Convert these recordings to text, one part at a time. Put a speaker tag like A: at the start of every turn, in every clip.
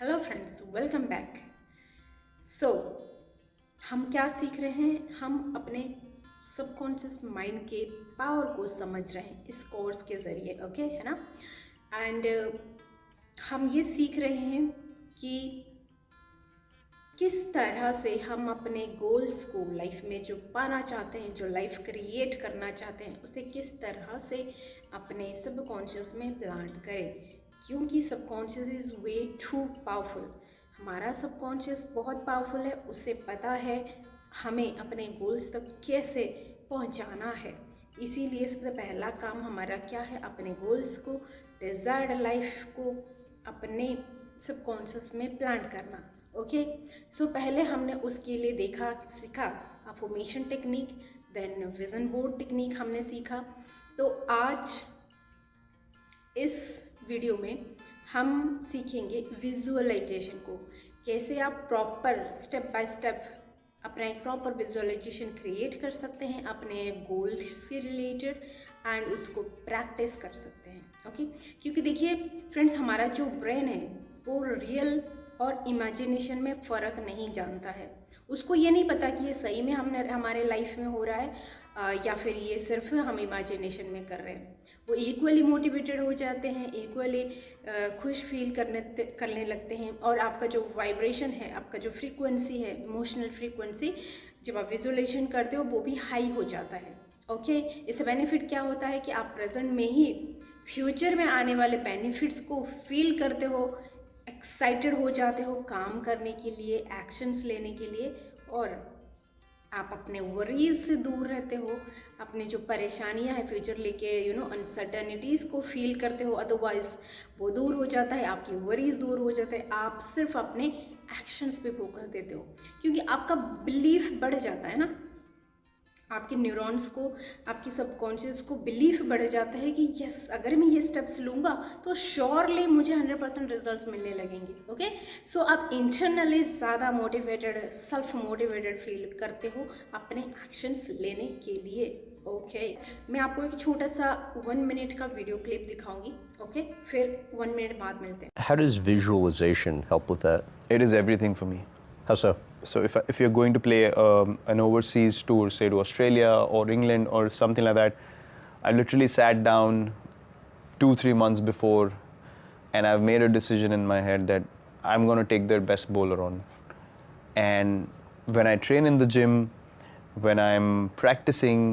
A: Hello friends, welcome back. So हम क्या सीख रहे हैं? हम अपने सबकॉन्शियस माइंड के पावर को समझ रहे हैं इस कोर्स के ज़रिए, ओके है ना। एंड हम ये सीख रहे हैं कि किस तरह से हम अपने गोल्स को लाइफ में जो पाना चाहते हैं, जो लाइफ क्रिएट करना चाहते हैं, उसे किस तरह से अपने सबकॉन्शियस में प्लांट करें, क्योंकि subconscious is way too powerful. हमारा सबकॉन्शियस बहुत पावरफुल है, उसे पता है हमें अपने गोल्स तक कैसे पहुंचाना है। इसीलिए सबसे पहला काम हमारा क्या है? अपने गोल्स को, डिज़ायर्ड लाइफ को अपने सबकॉन्शियस में प्लांट करना। ओके, सो पहले हमने उसके लिए सीखा affirmation technique, then vision board technique हमने सीखा। तो आज इस वीडियो में हम सीखेंगे विजुअलाइजेशन को, कैसे आप प्रॉपर स्टेप बाय स्टेप अपना एक प्रॉपर विजुअलाइजेशन क्रिएट कर सकते हैं अपने गोल्स से रिलेटेड एंड उसको प्रैक्टिस कर सकते हैं। ओके, क्योंकि देखिए फ्रेंड्स, हमारा जो ब्रेन है वो रियल और इमेजिनेशन में फ़र्क नहीं जानता है। उसको ये नहीं पता कि ये सही में हमारे लाइफ में हो रहा है या फिर ये सिर्फ हम इमेजिनेशन में कर रहे हैं। वो इक्वली मोटिवेटेड हो जाते हैं, इक्वली खुश फील करने लगते हैं, और आपका जो वाइब्रेशन है, आपका जो फ्रीक्वेंसी है, इमोशनल फ्रीक्वेंसी, जब आप विजुअलाइजेशन करते हो वो भी हाई हो जाता है। ओके, इससे बेनिफिट क्या होता है कि आप प्रेजेंट में ही फ्यूचर में आने वाले बेनिफिट्स को फील करते हो, एक्साइटेड हो जाते हो काम करने के लिए, एक्शंस लेने के लिए, और आप अपने वरीज से दूर रहते हो, अपने जो परेशानियां हैं फ्यूचर लेके अनसर्टनिटीज़ को फील करते हो, अदरवाइज वो दूर हो जाता है, आपकी वरीज दूर हो जाते हैं, आप सिर्फ अपने एक्शंस पे फोकस देते हो, क्योंकि आपका बिलीफ बढ़ जाता है ना, आपके न्यूरॉन्स को, आपकी सबकॉन्शियस को बिलीफ बढ़ जाता है कि यस, अगर मैं ये स्टेप्स लूँगा तो श्योरली मुझे 100% रिजल्ट्स मिलने लगेंगे। ओके, सो आप इंटरनली ज़्यादा मोटिवेटेड, सेल्फ मोटिवेटेड फील करते हो अपने एक्शंस लेने के लिए। ओके, मैं आपको एक छोटा सा 1 मिनट का वीडियो क्लिप दिखाऊंगी। ओके, फिर 1 मिनट बाद मिलते हैं।
B: How does visualization help with that?
C: It is everything for me.
B: How so?
C: So if you're going to play an overseas tour, say to Australia or England or something like that, I literally sat down 2-3 months before, and I've made a decision in my head that I'm going to take their best bowler on. And when I train in the gym, when I'm practicing,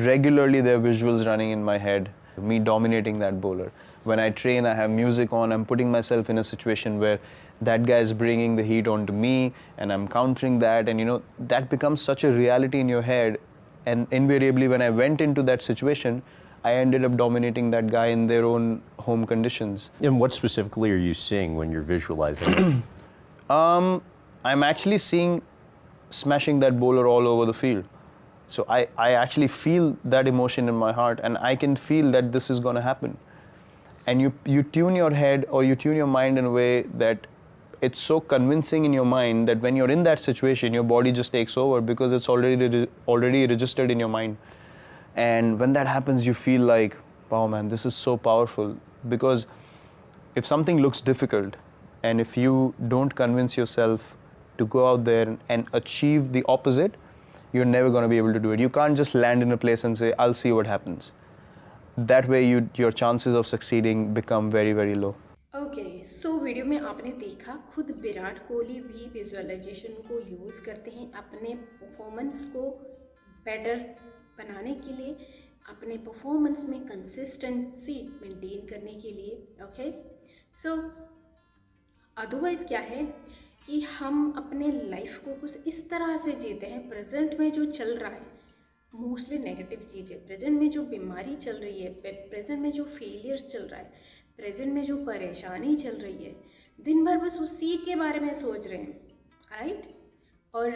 C: regularly there are visuals running in my head, me dominating that bowler. When I train, I have music on, I'm putting myself in a situation where that guy is bringing the heat onto me and I'm countering that, and that becomes such a reality in your head, and invariably when I went into that situation, I ended up dominating that guy in their own home conditions.
B: And what specifically are you seeing when you're visualizing?
C: I'm actually seeing smashing that bowler all over the field. So I actually feel that emotion in my heart, and I can feel that this is going to happen. And you tune your head or you tune your mind in a way that it's so convincing in your mind that when you're in that situation, your body just takes over because it's already registered in your mind. And when that happens, you feel like, wow, man, this is so powerful. Because if something looks difficult, and if you don't convince yourself to go out there and achieve the opposite, you're never going to be able to do it. You can't just land in a place and say, I'll see what happens. That way your chances of succeeding become very, very low.
A: Okay, so video में आपने देखा खुद विराट कोहली भी visualisation को use करते हैं अपने performance को बेटर बनाने के लिए, अपने परफॉर्मेंस में कंसिस्टेंसी मेंटेन करने के लिए। ओके, सो अदरवाइज क्या है कि हम अपने लाइफ को कुछ इस तरह से जीते हैं, प्रेजेंट में जो चल रहा है मोस्टली नेगेटिव चीज़ है, प्रेजेंट में जो बीमारी चल रही है, प्रेजेंट में जो फेलियर चल रहा है, प्रेजेंट में जो परेशानी चल रही है, दिन भर बस उसी के बारे में सोच रहे हैं, राइट। और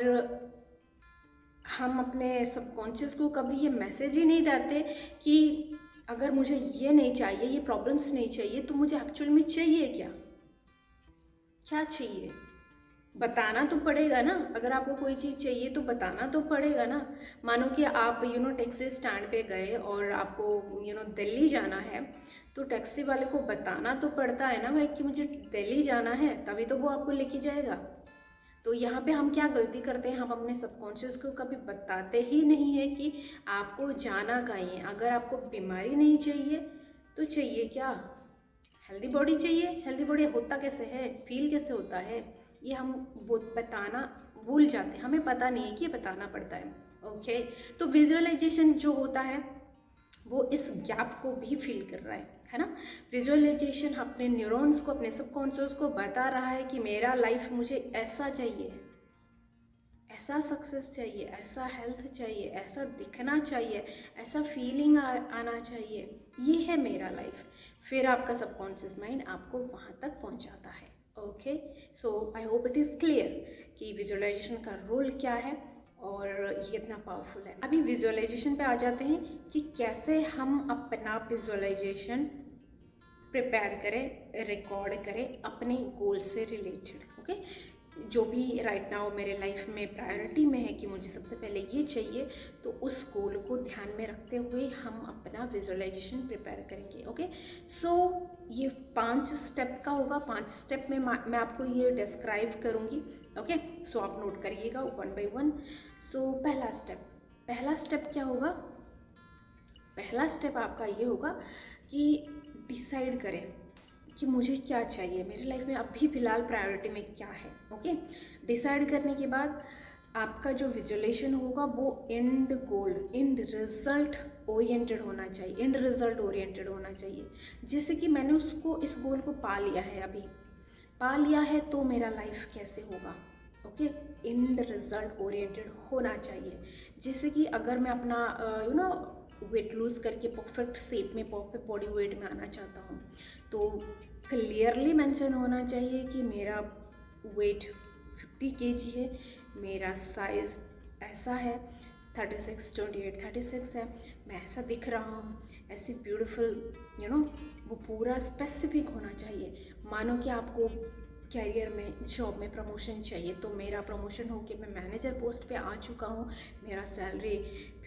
A: हम अपने सबकॉन्शियस को कभी ये मैसेज ही नहीं देते कि अगर मुझे ये नहीं चाहिए, ये प्रॉब्लम्स नहीं चाहिए, तो मुझे एक्चुअल में चाहिए क्या चाहिए। बताना तो पड़ेगा ना, अगर आपको कोई चीज़ चाहिए तो बताना तो पड़ेगा ना। मानो कि आप टैक्सी स्टैंड पे गए और आपको दिल्ली जाना है, तो टैक्सी वाले को बताना तो पड़ता है ना भाई कि मुझे दिल्ली जाना है, तभी तो वो आपको लेके जाएगा। तो यहाँ पे हम क्या गलती करते हैं, हम अपने सबकॉन्शियस को कभी बताते ही नहीं है कि आपको जाना कहीं है। अगर आपको बीमारी नहीं चाहिए तो चाहिए क्या, हेल्दी बॉडी चाहिए। हेल्दी बॉडी होता कैसे है, फील कैसे होता है, ये हम बताना भूल जाते हैं, हमें पता नहीं है कि ये बताना पड़ता है। ओके, तो विजुअलाइजेशन जो होता है वो इस गैप को भी फील कर रहा है ना। विजुअलाइजेशन अपने न्यूरॉन्स को, अपने सबकॉन्शियस को बता रहा है कि मेरा लाइफ मुझे ऐसा चाहिए, ऐसा सक्सेस चाहिए, ऐसा हेल्थ चाहिए, ऐसा दिखना चाहिए, ऐसा फीलिंग आना चाहिए, ये है मेरा लाइफ। फिर आपका सबकॉन्शियस माइंड आपको वहाँ तक पहुँचाता है। Okay, so I hope it is clear कि विजुअलाइजेशन का रोल क्या है और ये कितना पावरफुल है। अभी विजुअलाइजेशन पे आ जाते हैं कि कैसे हम अपना विजुअलाइजेशन प्रिपेयर करें, रिकॉर्ड करें अपने गोल से रिलेटेड। ओके, जो भी राइट नाउ मेरे लाइफ में प्रायोरिटी में है कि मुझे सबसे पहले ये चाहिए, तो उस गोल को ध्यान में रखते हुए हम अपना विजुअलाइजेशन प्रिपेयर करेंगे। ओके, सो ये 5 स्टेप का होगा। 5 स्टेप में मैं आपको ये डिस्क्राइब करूँगी। ओके, सो आप नोट करिएगा 1 by 1। सो पहला स्टेप क्या होगा, पहला स्टेप आपका ये होगा कि डिसाइड करें कि मुझे क्या चाहिए, मेरी लाइफ में अभी फ़िलहाल प्रायोरिटी में क्या है। ओके, डिसाइड करने के बाद आपका जो विजुअलाइजेशन होगा वो and goal, and result oriented होना चाहिए, एंड रिजल्ट ओरिएंटेड होना चाहिए। जैसे कि मैंने इस गोल को पा लिया है, अभी पा लिया है, तो मेरा लाइफ कैसे होगा। ओके, एंड रिजल्ट ओरिएंटेड होना चाहिए। जैसे कि अगर मैं अपना वेट लूज़ करके परफेक्ट शेप में, परफेक्ट बॉडी वेट में आना चाहता हूँ, तो क्लियरली मेंशन होना चाहिए कि मेरा वेट 50 kg है, मेरा साइज़ ऐसा है, 36, 28, 36 है, मैं ऐसा दिख रहा हूँ, ऐसी ब्यूटीफुल वो पूरा स्पेसिफिक होना चाहिए। मानो कि आपको कैरियर में, जॉब में प्रमोशन चाहिए, तो मेरा प्रमोशन हो के मैं मैनेजर पोस्ट पे आ चुका हूँ, मेरा सैलरी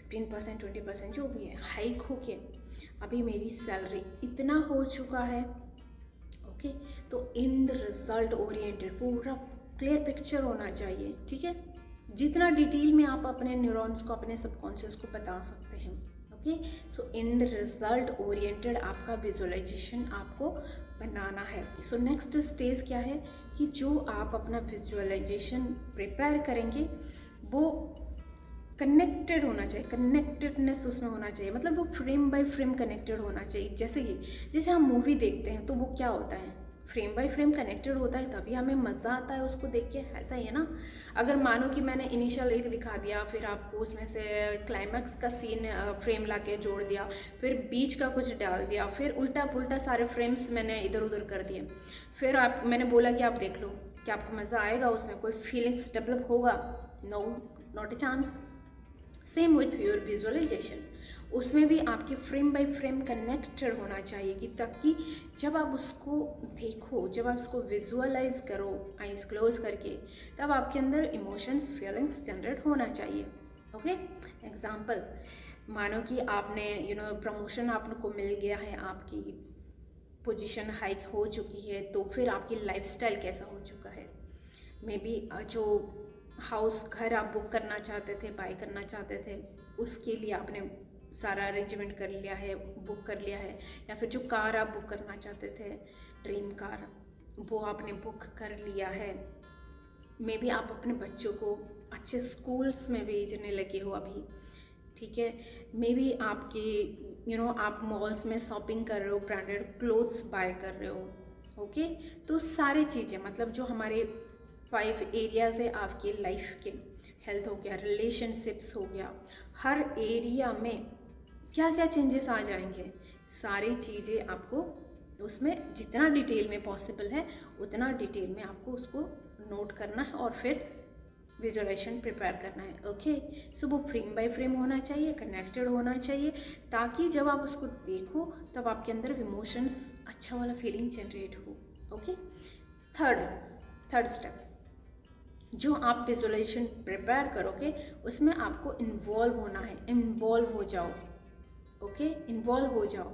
A: 15%, 20% जो भी है हाइक हो के अभी मेरी सैलरी इतना हो चुका है। ओके, तो एंड रिजल्ट ओरिएंटेड पूरा क्लियर पिक्चर होना चाहिए। ठीक है, जितना डिटेल में आप अपने न्यूरॉन्स को, अपने सबकॉन्शियस को बता सकते हैं। Okay, so and result oriented आपका विजुअलाइजेशन आपको बनाना है। सो नेक्स्ट स्टेज क्या है कि जो आप अपना विजुअलाइजेशन प्रिपेयर करेंगे वो कनेक्टेड होना चाहिए, कनेक्टेडनेस उसमें होना चाहिए, मतलब वो फ्रेम बाय फ्रेम कनेक्टेड होना चाहिए। जैसे हम मूवी देखते हैं तो वो क्या होता है, फ्रेम बाय फ्रेम कनेक्टेड होता है, तभी हमें मज़ा आता है उसको देख के। ऐसा ही है ना, अगर मानो कि मैंने इनिशियल एक दिखा दिया, फिर आपको उसमें से क्लाइमैक्स का सीन फ्रेम ला के जोड़ दिया, फिर बीच का कुछ डाल दिया, फिर उल्टा पुल्टा सारे फ्रेम्स मैंने इधर उधर कर दिए, फिर मैंने बोला कि आप देख लो, क्या आपको मज़ा आएगा, उसमें कोई फीलिंग्स डेवलप होगा? No, not a chance. Same with your visualisation, उसमें भी आपके फ्रेम बाय फ्रेम कनेक्टेड होना चाहिए कि ताकि जब आप उसको देखो, जब आप उसको विजुअलाइज करो आइज क्लोज करके, तब आपके अंदर इमोशंस, फीलिंग्स जनरेट होना चाहिए। ओके, एग्जाम्पल, मानो कि आपने प्रमोशन आपको मिल गया है, आपकी पोजीशन हाइक हो चुकी है, तो फिर आपकी लाइफस्टाइल कैसा हो चुका है। मे बी जो घर आप बुक करना चाहते थे, बाय करना चाहते थे, उसके लिए आपने सारा अरेंजमेंट कर लिया है, बुक कर लिया है, या फिर जो कार आप बुक करना चाहते थे, ड्रीम कार, वो आपने बुक कर लिया है। मे बी आप अपने बच्चों को अच्छे स्कूल्स में भेजने लगे हो अभी। ठीक है, मे बी आपकी आप मॉल्स में शॉपिंग कर रहे हो, ब्रांडेड क्लोथ्स बाय कर रहे हो। ओके, तो सारी चीज़ें, मतलब जो हमारे 5 एरियाज़ है आपके लाइफ के, हेल्थ हो गया, रिलेशनशिप्स हो गया, हर एरिया में क्या क्या चेंजेस आ जाएंगे, सारी चीज़ें आपको उसमें जितना डिटेल में पॉसिबल है उतना डिटेल में आपको उसको नोट करना है और फिर विजुअलाइजेशन प्रिपेयर करना है। ओके, सो वो फ्रेम बाय फ्रेम होना चाहिए, कनेक्टेड होना चाहिए, ताकि जब आप उसको देखो तब आपके अंदर इमोशंस, अच्छा वाला फीलिंग जनरेट हो। ओके, थर्ड स्टेप, जो आप विजुअलाइजेशन प्रिपेयर करोगे उसमें आपको इन्वॉल्व होना है, इन्वॉल्व हो जाओ, ओके, इन्वॉल्व हो जाओ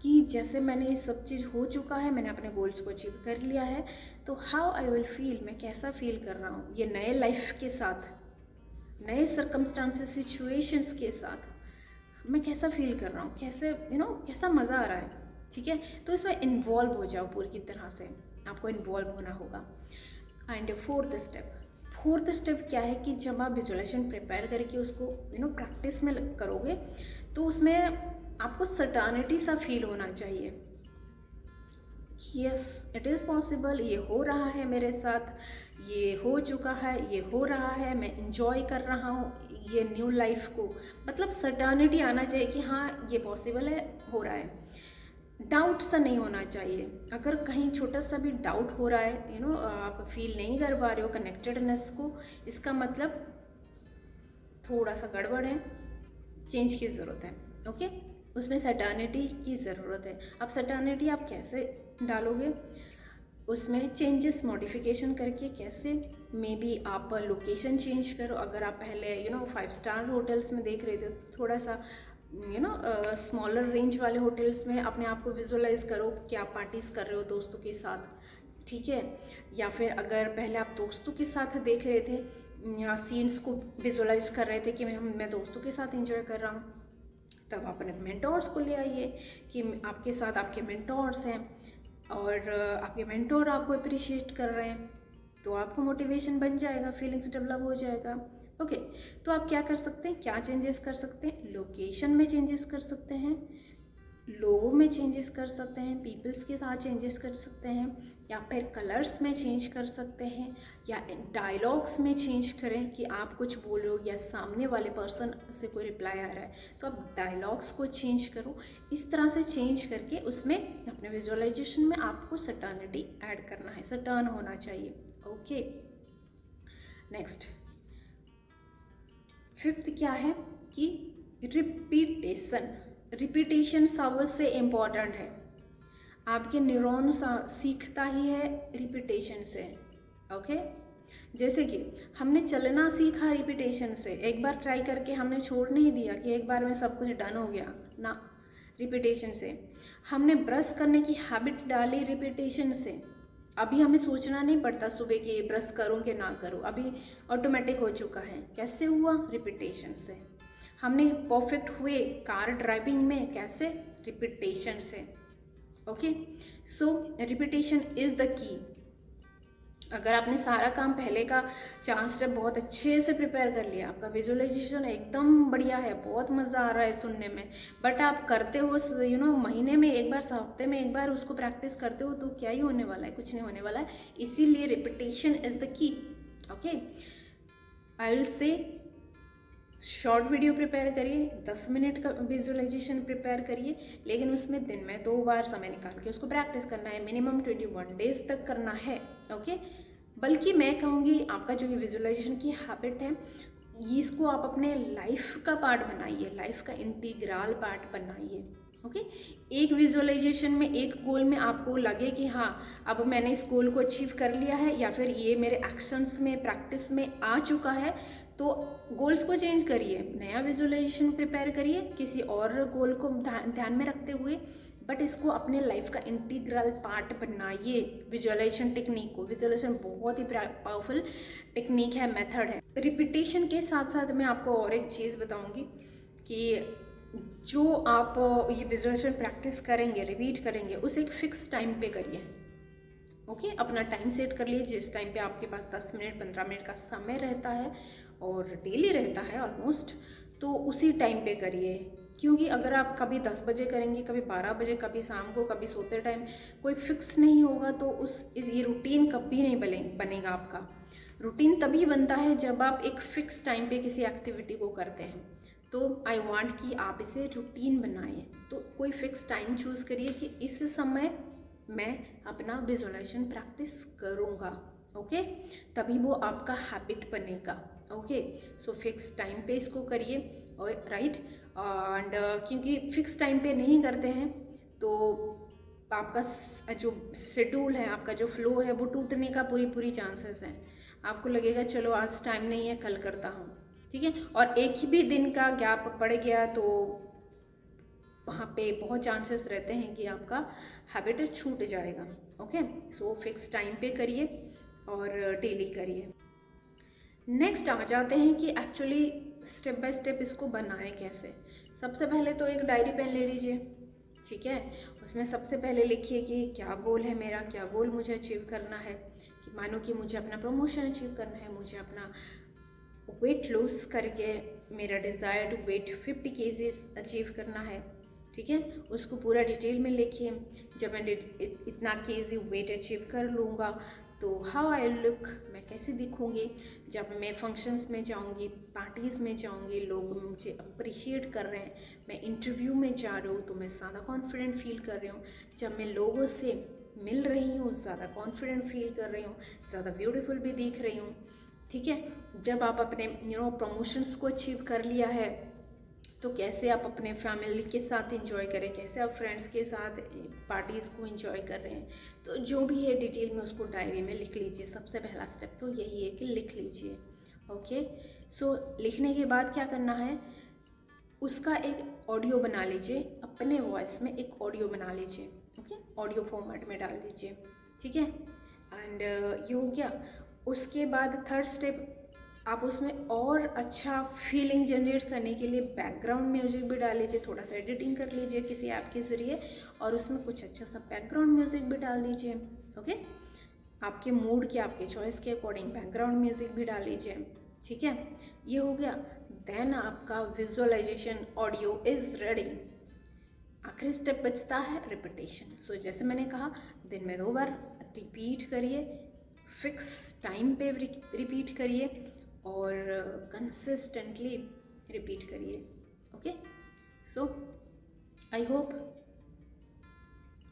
A: कि जैसे मैंने ये सब चीज़ हो चुका है, मैंने अपने गोल्स को अचीव कर लिया है, तो हाउ आई विल फील, मैं कैसा फील कर रहा हूँ ये नए लाइफ के साथ, नए सर्कमस्टांसेस सिचुएशंस के साथ मैं कैसा फील कर रहा हूँ, कैसे कैसा मज़ा आ रहा है, ठीक है। तो इसमें इन्वॉल्व हो जाओ पूरी तरह से, आपको इन्वॉल्व होना होगा। एंड फोर्थ स्टेप क्या है कि जब आप विजुअलाइजेशन प्रिपेयर करके उसको प्रैक्टिस में करोगे तो उसमें आपको सर्टेनिटी सा फील होना चाहिए कि यस इट इज़ पॉसिबल, ये हो रहा है मेरे साथ, ये हो चुका है, ये हो रहा है, मैं इंजॉय कर रहा हूँ ये न्यू लाइफ को, मतलब सर्टेनिटी आना चाहिए कि हाँ ये पॉसिबल है, हो रहा है। डाउट सा नहीं होना चाहिए। अगर कहीं छोटा सा भी डाउट हो रहा है, आप फील नहीं कर पा रहे हो कनेक्टेडनेस को, इसका मतलब थोड़ा सा गड़बड़ है, चेंज की ज़रूरत है, ओके। उसमें सर्टेनिटी की ज़रूरत है। अब सर्टेनिटी आप कैसे डालोगे, उसमें चेंजेस मॉडिफिकेशन करके कैसे, मे बी आप लोकेशन चेंज करो। अगर आप पहले 5 स्टार होटल्स में देख रहे थे, थोड़ा सा स्मॉलर रेंज वाले होटल्स में अपने आप को विजुअलाइज करो कि आप पार्टीज़ कर रहे हो दोस्तों के साथ, ठीक है। या फिर अगर पहले आप दोस्तों के साथ देख रहे थे या सीन्स को विजुअलाइज कर रहे थे कि मैं दोस्तों के साथ एंजॉय कर रहा हूँ, तब आप अपने मेंटोर्स को ले आइए कि आपके साथ आपके मेंटोर्स हैं और आपके मेंटोर आपको अप्रिशिएट कर रहे हैं, तो आपको मोटिवेशन बन जाएगा, फीलिंग्स डेवलप हो जाएगा, ओके। तो आप क्या कर सकते हैं, क्या चेंजेस कर सकते हैं, लोकेशन में चेंजेस कर सकते हैं, लोगों में चेंजेस कर सकते हैं, पीपल्स के साथ चेंजेस कर सकते हैं, या फिर कलर्स में चेंज कर सकते हैं, या डायलॉग्स में चेंज करें कि आप कुछ बोल रहे हो या सामने वाले पर्सन से कोई रिप्लाई आ रहा है तो आप डायलॉग्स को चेंज करो। इस तरह से चेंज करके उसमें अपने विजुअलाइजेशन में आपको सर्टेनिटी ऐड करना है, सर्टेन होना चाहिए, ओके। नेक्स्ट 5th क्या है कि रिपीटेशन सबसे इम्पॉर्टेंट है। आपके न्यूरॉन सीखता ही है रिपीटेशन से, ओके। जैसे कि हमने चलना सीखा रिपीटेशन से, एक बार ट्राई करके हमने छोड़ नहीं दिया कि एक बार में सब कुछ डन हो गया ना, रिपीटेशन से। हमने ब्रश करने की हैबिट डाली रिपीटेशन से, अभी हमें सोचना नहीं पड़ता सुबह कि ब्रश करूं कि ना करूं, अभी ऑटोमेटिक हो चुका है। कैसे हुआ, रिपीटेशन से। हमने परफेक्ट हुए कार ड्राइविंग में, कैसे, रिपीटेशन से, okay. So repetition is the key. अगर आपने सारा काम पहले का 4 स्टेप बहुत अच्छे से प्रिपेयर कर लिया, आपका विजुअलाइजेशन एकदम बढ़िया है, बहुत मज़ा आ रहा है सुनने में, बट आप करते हो महीने में एक बार, हफ्ते में एक बार उसको प्रैक्टिस करते हो, तो क्या ही होने वाला है, कुछ नहीं होने वाला है। इसीलिए repetition is the key, okay. I will say short video prepare करिए, 10 मिनट का विजुअलाइजेशन प्रिपेयर करिए, लेकिन उसमें दिन में 2 बार समय निकाल के उसको प्रैक्टिस करना है, मिनिमम 21 डेज तक करना है, ओके। बल्कि मैं कहूँगी आपका जो ये विजुअलाइजेशन की हैबिट है, इसको आप अपने लाइफ का पार्ट बनाइए, लाइफ का इंटीग्रल पार्ट बनाइए, ओके। एक विजुअलाइजेशन में, एक गोल में आपको लगे कि हाँ अब मैंने इस गोल को अचीव कर लिया है, या फिर ये मेरे एक्शंस में, प्रैक्टिस में आ चुका है, तो गोल्स को चेंज करिए, नया विजुअलाइजेशन प्रिपेयर करिए किसी और गोल को ध्यान में रखते हुए, बट इसको अपने लाइफ का इंटीग्रल पार्ट बनाइए विजुअलाइजेशन टेक्निक को। विजुअलाइजेशन बहुत ही पावरफुल टेक्निक है, मेथड है। रिपीटेशन के साथ साथ मैं आपको और एक चीज़ बताऊंगी कि जो आप ये विजुअलाइजेशन प्रैक्टिस करेंगे, रिपीट करेंगे, उसे एक फिक्स टाइम पे करिए, ओके। अपना टाइम सेट कर लिए, जिस टाइम पे आपके पास 10 मिनट 15 मिनट का समय रहता है और डेली रहता है ऑलमोस्ट, तो उसी टाइम पे करिए। क्योंकि अगर आप कभी 10 बजे करेंगे, कभी 12 बजे, कभी शाम को, कभी सोते टाइम, कोई फिक्स नहीं होगा, तो ये रूटीन कभी नहीं बनेगा आपका। रूटीन तभी बनता है जब आप एक फिक्स टाइम पे किसी एक्टिविटी को करते हैं। तो आई वांट कि आप इसे रूटीन बनाएं, तो कोई फिक्स टाइम चूज़ करिए कि इस समय मैं अपना विजुअलाइजेशन प्रैक्टिस करूँगा, ओके। तभी वो आपका हैबिट बनेगा, ओके। सो फिक्स टाइम पे इसको करिए, राइट। एंड क्योंकि फिक्स टाइम पे नहीं करते हैं तो आपका जो शेड्यूल है, आपका जो फ्लो है, वो टूटने का पूरी चांसेस है। आपको लगेगा चलो आज टाइम नहीं है, कल करता हूँ, ठीक है। और एक ही भी दिन का गैप पड़ गया तो वहाँ पे बहुत चांसेस रहते हैं कि आपका हैबिट छूट जाएगा। ओके, सो फिक्स टाइम पे करिए और डेली करिए। नेक्स्ट आ जाते हैं कि एक्चुअली स्टेप बाय स्टेप इसको बनाएं कैसे। सबसे पहले तो एक डायरी पेन ले लीजिए, ठीक है। उसमें सबसे पहले लिखिए कि क्या गोल है मेरा, क्या गोल मुझे अचीव करना है। कि मानो कि मुझे अपना प्रमोशन अचीव करना है, मुझे अपना वेट लूज करके मेरा डिज़ायर्ड वेट 50 kgs अचीव करना है, ठीक है। उसको पूरा डिटेल में लिखिए। जब मैं इतना केजी वेट अचीव कर लूँगा तो हाउ आई लुक, मैं कैसे दिखूँगी। जब मैं फंक्शंस में जाऊँगी, पार्टीज़ में जाऊँगी, लोग मुझे अप्रिशिएट कर रहे हैं, मैं इंटरव्यू में जा रही हूँ तो मैं ज़्यादा कॉन्फिडेंट फील कर रही हूँ। जब मैं लोगों से मिल रही हूँ ज़्यादा कॉन्फिडेंट फील कर रही हूँ, ज़्यादा ब्यूटीफुल भी दिख रही हूँ, ठीक है। जब आप अपने प्रमोशंस को अचीव कर लिया है तो कैसे आप अपने फैमिली के साथ एंजॉय करें, कैसे आप फ्रेंड्स के साथ पार्टीज़ को एंजॉय कर रहे हैं। तो जो भी है डिटेल में उसको डायरी में लिख लीजिए। सबसे पहला स्टेप तो यही है कि लिख लीजिए। ओके, सो लिखने के बाद क्या करना है, उसका एक ऑडियो बना लीजिए, अपने वॉइस में एक ऑडियो बना लीजिए। ओके, ऑडियो फॉर्मेट में डाल दीजिए, ठीक है। एंड ये हो गया। उसके बाद थर्ड स्टेप, आप उसमें और अच्छा फीलिंग जनरेट करने के लिए बैकग्राउंड म्यूज़िक भी डाल लीजिए। थोड़ा सा एडिटिंग कर लीजिए किसी ऐप के ज़रिए और उसमें कुछ अच्छा सा बैकग्राउंड म्यूज़िक भी डाल लीजिए। ओके, आपके मूड के, आपके चॉइस के अकॉर्डिंग बैकग्राउंड म्यूज़िक भी डाल लीजिए, ठीक है। ये हो गया। देन आपका विजुअलाइजेशन ऑडियो इज़ रेडी। आखिरी स्टेप बचता है रिपीटेशन। सो जैसे मैंने कहा, दिन में 2 बार रिपीट करिए, फिक्स टाइम पे रिपीट करिए और कंसिस्टेंटली रिपीट करिए। ओके, सो आई होप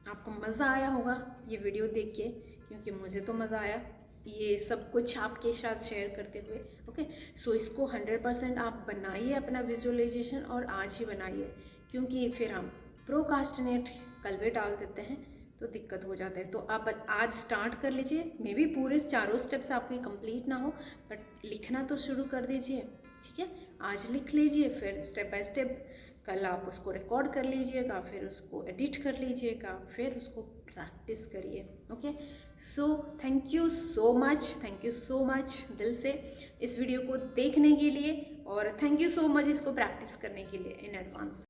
A: आपको मज़ा आया होगा ये वीडियो देख के, क्योंकि मुझे तो मज़ा आया ये सब कुछ आपके साथ शेयर करते हुए। ओके, सो इसको 100% आप बनाइए अपना विजुअलाइजेशन, और आज ही बनाइए, क्योंकि फिर हम प्रोकास्टिनेट कल भी डाल देते हैं तो दिक्कत हो जाता है। तो आप आज स्टार्ट कर लीजिए। मे बी पूरे 4 स्टेप्स आपके कंप्लीट ना हो, बट लिखना तो शुरू कर दीजिए, ठीक है। आज लिख लीजिए, फिर स्टेप बाय स्टेप कल आप उसको रिकॉर्ड कर लीजिएगा, फिर उसको एडिट कर लीजिएगा, फिर उसको प्रैक्टिस करिए। Okay, so thank you so much दिल से इस वीडियो को देखने के लिए, और थैंक यू सो मच इसको प्रैक्टिस करने के लिए इन एडवांस।